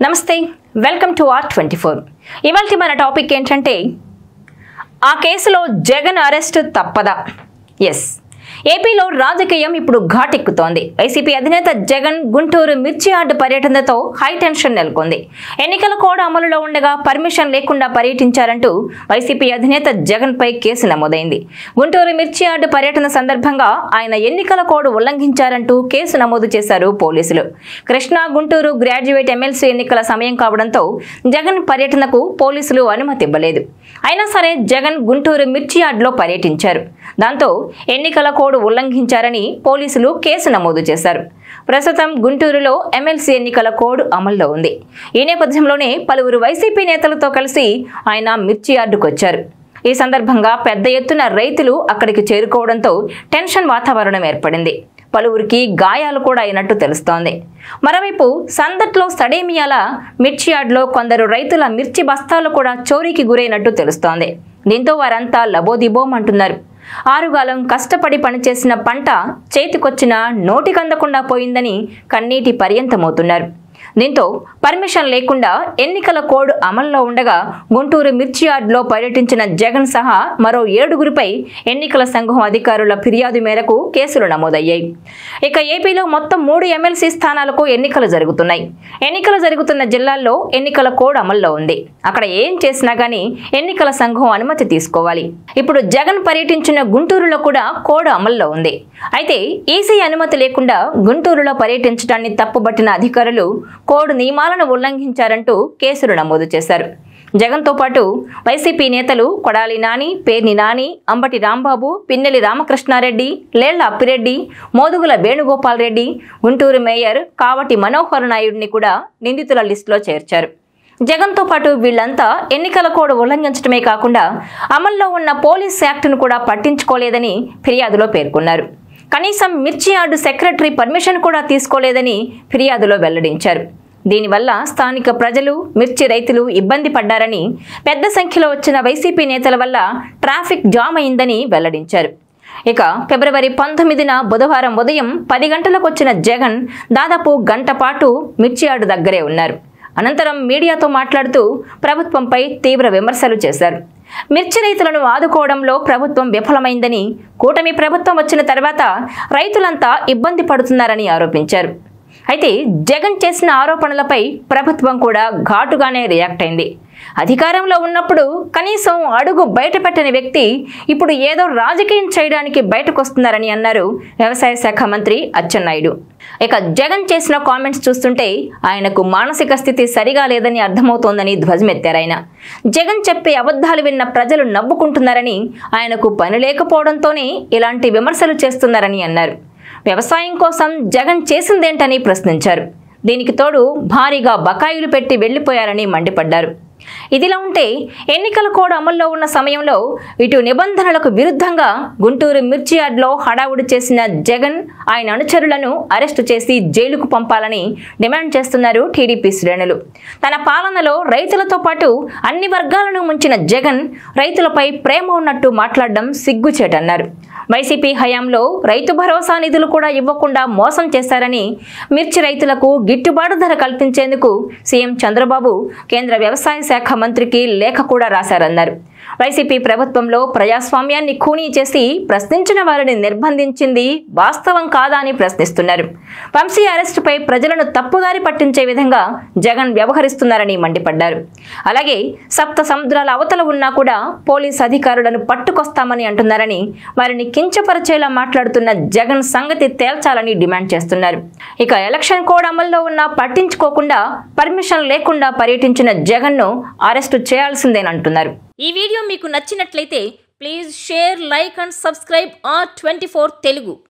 నమస్తే welcome to R24 ఇవాల్టి మన టాపిక్ ఏంటంటే ఆ కేసులో జగన్ అరెస్ట్ తప్పదా yes ఏపీలో రాజకీయం ఇప్పుడు ఘాటెక్కుతోంది వైసీపీ అధినేత జగన్ గుంటూరు మిర్చి యార్డ్ పర్యటనతో హై టెన్షన్ నెలకొంది ఎన్నికల కోడ్ అమలులో ఉండగా పర్మిషన్ లేకుండా పర్యటించారంటూ వైసీపీ అధినేత జగన్ పై కేసు నమోదైంది గుంటూరు మిర్చి యార్డ్ పర్యటన సందర్భంగా ఆయన ఎన్నికల కోడ్ ఉల్లంఘించారంటూ కేసు నమోదు చేశారు పోలీసులు కృష్ణా గుంటూరు గ్రాడ్యుయేట్ ఎమ్మెల్సీ ఎన్నికల సమయం కావడంతో జగన్ పర్యటనకు పోలీసులు అనుమతి ఇవ్వలేదు అయినా సరే జగన్ గుంటూరు మిర్చి యార్డ్లో పర్యటించారు దాంతో ఎన్నికల కోడ్ ఉల్లంఘించారని పోలీసులు కేసు నమోదు చేశారు ప్రస్తుతం గుంటూరులో ఎమ్మెల్సీ ఎన్నికల కోడ్ అమల్లో ఉంది ఈ నేపథ్యంలోనే పలువురు వైసీపీ నేతలతో కలిసి ఆయన మిర్చి యార్డుకు వచ్చారు ఈ సందర్భంగా పెద్ద ఎత్తున రైతులు అక్కడికి చేరుకోవడంతో టెన్షన్ వాతావరణం ఏర్పడింది పలువురికి గాయాలు కూడా అయినట్టు తెలుస్తోంది మరోవైపు సందట్లో సడేమియాల మిర్చి యార్డ్లో కొందరు రైతుల మిర్చి బస్తాలు కూడా చోరీకి గురైనట్టు తెలుస్తోంది దీంతో వారంతా లబోదిబోమంటున్నారు ఆరుగాలం కష్టపడి పనిచేసిన పంట చేతికొచ్చిన నోటికందకుండా పోయిందని కన్నీటి పర్యంతమవుతున్నారు దీంతో పర్మిషన్ లేకుండా ఎన్నికల కోడ్ అమల్లో ఉండగా గుంటూరు మిర్చి యార్డ్లో పర్యటించిన జగన్ సహా మరో 7గురిపై ఎన్నికల సంఘం అధికారుల ఫిర్యాదు మేరకు కేసులు నమోదయ్యాయి ఇక ఏపీలో మొత్తం 3 ఎమ్మెల్సీ స్థానాలకు ఎన్నికలు జరుగుతున్నాయి ఎన్నికలు జరుగుతున్న జిల్లాల్లో ఎన్నికల కోడ్ అమల్లో ఉంది అక్కడ ఏం చేసినా గానీ ఎన్నికల సంఘం అనుమతి తీసుకోవాలి ఇప్పుడు జగన్ పర్యటించిన గుంటూరులో కూడా కోడ్ అమల్లో ఉంది అయితే ఈసీ అనుమతి లేకుండా గుంటూరులో పర్యటించడాన్ని తప్పుబట్టిన అధికారులు కోడ్ నియమాలను ఉల్లంఘించారంటూ కేసులు నమోదు చేశారు జగన్తో పాటు వైసీపీ నేతలు కొడాలి నాని పేర్ని నాని అంబటి రాంబాబు పిన్నెలి రామకృష్ణారెడ్డి లేళ్ల అప్పిరెడ్డి మోదుగుల వేణుగోపాల్ రెడ్డి గుంటూరు మేయర్ కావటి మనోహర్ నాయుడిని కూడా నిందితుల లిస్టులో చేర్చారు జగన్తో పాటు వీళ్లంతా ఎన్నికల కోడ్ ఉల్లంఘించడమే కాకుండా అమల్లో ఉన్న పోలీస్ యాక్టును కూడా పట్టించుకోలేదని ఫిర్యాదులో పేర్కొన్నారు కనీసం మిర్చి యార్డు సెక్రటరీ పర్మిషన్ కూడా తీసుకోలేదని ఫిర్యాదులో వెల్లడించారు దీనివల్ల స్థానిక ప్రజలు మిర్చి రైతులు ఇబ్బంది పడ్డారని పెద్ద సంఖ్యలో వచ్చిన వైసీపీ నేతల వల్ల ట్రాఫిక్ జామ్ అయిందని వెల్లడించారు ఇక ఫిబ్రవరి 19న బుధవారం ఉదయం 10 గంటలకు వచ్చిన జగన్ దాదాపు గంట పాటు మిర్చి యార్డు దగ్గరే ఉన్నారు అనంతరం మీడియాతో మాట్లాడుతూ ప్రభుత్వంపై తీవ్ర విమర్శలు చేశారు మిర్చి రైతులను ఆదుకోవడంలో ప్రభుత్వం విఫలమైందని కూటమి ప్రభుత్వం వచ్చిన తర్వాత రైతులంతా ఇబ్బంది పడుతున్నారని ఆరోపించారు అయితే జగన్ చేసిన ఆరోపణలపై ప్రభుత్వం కూడా ఘాటుగానే రియాక్ట్ అయింది అధికారంలో ఉన్నప్పుడు కనీసం అడుగు బయటపెట్టని వ్యక్తి ఇప్పుడు ఏదో రాజకీయం చేయడానికి బయటకొస్తున్నారని అన్నారు వ్యవసాయ శాఖ మంత్రి అచ్చెన్నాయుడు ఇక జగన్ చేసిన కామెంట్స్ చూస్తుంటే ఆయనకు మానసిక స్థితి సరిగా లేదని అర్థమవుతోందని ధ్వజమెత్తారాయన జగన్ చెప్పే అబద్ధాలు విన్న ప్రజలు నవ్వుకుంటున్నారని ఆయనకు పని లేకపోవడంతోనే ఇలాంటి విమర్శలు చేస్తున్నారని అన్నారు వ్యవసాయం కోసం జగన్ చేసిందేంటని ప్రశ్నించారు దీనికి తోడు భారీగా బకాయిలు పెట్టి వెళ్లిపోయారని మండిపడ్డారు ఇదిలా ఉంటే ఎన్నికల కోడ్ అమల్లో ఉన్న సమయంలో ఇటు నిబంధనలకు విరుద్ధంగా గుంటూరు మిర్చి యార్డ్లో హడావుడి చేసిన జగన్ ఆయన అనుచరులను అరెస్టు చేసి జైలుకు పంపాలని డిమాండ్ చేస్తున్నారు టీడీపీ శ్రేణులు తన పాలనలో రైతులతో పాటు అన్ని వర్గాలను ముంచిన జగన్ రైతులపై ప్రేమ ఉన్నట్టు మాట్లాడడం సిగ్గుచేటన్నారు వైసీపీ హయాంలో రైతు భరోసా నిధులు కూడా ఇవ్వకుండా మోసం చేశారని మిర్చి రైతులకు గిట్టుబాటు ధర కల్పించేందుకు సీఎం చంద్రబాబు కేంద్ర వ్యవసాయ శాఖ మంత్రికి లేఖ కూడా రాశారన్నారు వైసీపీ ప్రభుత్వంలో ప్రజాస్వామ్యాన్ని ఖూనీ చేసి ప్రశ్నించిన వారిని నిర్బంధించింది వాస్తవం కాదా అని ప్రశ్నిస్తున్నారు వంశీ అరెస్టుపై ప్రజలను తప్పుదారి పట్టించే విధంగా జగన్ వ్యవహరిస్తున్నారని మండిపడ్డారు అలాగే సప్త సముద్రాల అవతల ఉన్నా కూడా పోలీస్ అధికారులను పట్టుకొస్తామని అంటున్నారని వారిని కించపరిచేలా మాట్లాడుతున్న జగన్ సంగతి తేల్చాలని డిమాండ్ చేస్తున్నారు ఇక ఎలక్షన్ కోడ్ అమల్లో ఉన్నా పట్టించుకోకుండా పర్మిషన్ లేకుండా పర్యటించిన జగన్ను అరెస్టు చేయాల్సిందేనంటున్నారు ఈ వీడియో మీకు నచ్చినట్లయితే please share like and subscribe R24 Telugu